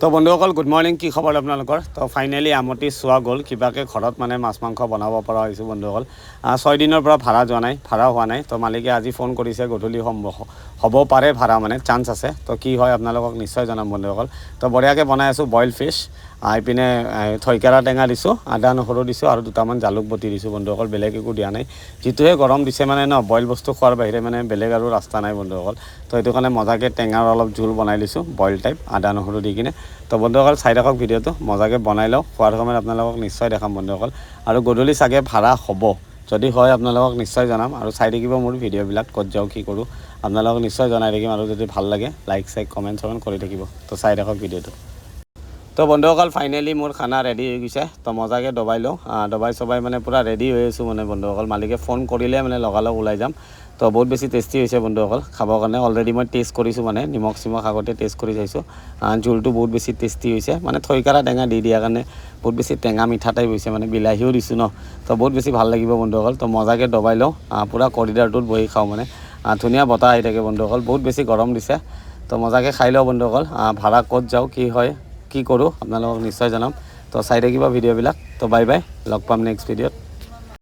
তো বন্ধুসকল good morning কি খবৰ আপোনালোকৰ তো ফাইনেলি আমতি চোৱা গ'ল কিবাকৈ ঘৰত মানে মাছ মাংস বনাব পৰা হৈছোঁ বন্ধুসকল 6 দিনৰ পৰা ভাড়া যোৱা নাই ভাড়া হোৱা নাই তো মালিকে আজি ফোন কৰিছে গধূলি হ'ব পাৰে ভাড়া মানে চান্স আছে তো কি হয় আপোনালোকক নিশ্চয় জনাম বন্ধুসকল তো বঢ়িয়াকৈ বনাই আছোঁ বইল ফিছ ইপিনে থৈকেৰা টেঙা দিছোঁ আদা নহৰু দিছোঁ আৰু দুটামান জালুক বটি দিছোঁ বন্ধুসকল বেলেগ একো দিয়া নাই যিটোহে গৰম দিছে মানে ন বইল বস্তু খোৱাৰ বাহিৰে মানে বেলেগ আৰু ৰাস্তা নাই বন্ধুসকল তো সেইটো কাৰণে মজাকৈ টেঙাৰ অলপ জোল বনাই দিছোঁ বইল টাইপ আদা নহৰু দি কিনে তো বন্ধুসকল চাই থাকক ভিডিঅ'টো মজাকৈ বনাই লওঁ খোৱাৰ সময়ত আপোনালোকক নিশ্চয় দেখাম বন্ধুসকল আৰু গধূলি চাগে ভাড়া হ'ব যদি হয় আপোনালোকক নিশ্চয় জনাম আৰু চাই থাকিব মোৰ ভিডিঅ'বিলাক ক'ত যাওঁ কি কৰোঁ আপোনালোকক নিশ্চয় জনাই থাকিম আৰু যদি ভাল লাগে লাইক চাইক কমেণ্ট কৰি থাকিব তো চাই থাকক ভিডিঅ'টো তো বন্ধুসকল ফাইনেলি মোৰ খানা ৰেডি হৈ গৈছে তো মজাকৈ দবাই লওঁ দবাই চবাই মানে পূৰা ৰেডি হৈ আছোঁ মানে বন্ধুসকল মালিকে ফোন কৰিলে মানে লগালগ ওলাই যাম তো বহুত বেছি টেষ্টি হৈছে বন্ধুসকল খাবৰ কাৰণে অলৰেডি মই টেষ্ট কৰিছোঁ মানে নিমখ চিমখ আগতে টেষ্ট কৰি চাইছোঁ জোলটো বহুত বেছি টেষ্টি হৈছে মানে থৈকাৰা টেঙা দি দিয়াৰ কাৰণে বহুত বেছি টেঙা মিঠা টাইপ হৈছে মানে বিলাহীও দিছোঁ ন তো বহুত বেছি ভাল লাগিব বন্ধুসকল তো মজাকৈ দবাই লওঁ পূৰা কৰিডাৰটোত বহি খাওঁ মানে ধুনীয়া বতাহ আহি থাকে বন্ধুসকল বহুত বেছি গৰম দিছে তো মজাকৈ খাই লওঁ বন্ধুসকল ভাড়া ক'ত যাওঁ কি হয় কি কৰোঁ আপোনালোকক নিশ্চয় জনাম তো চাই থাকিব ভিডিঅ'বিলাক তো বাই বাই লগ পাম নেক্সট ভিডিঅ'ত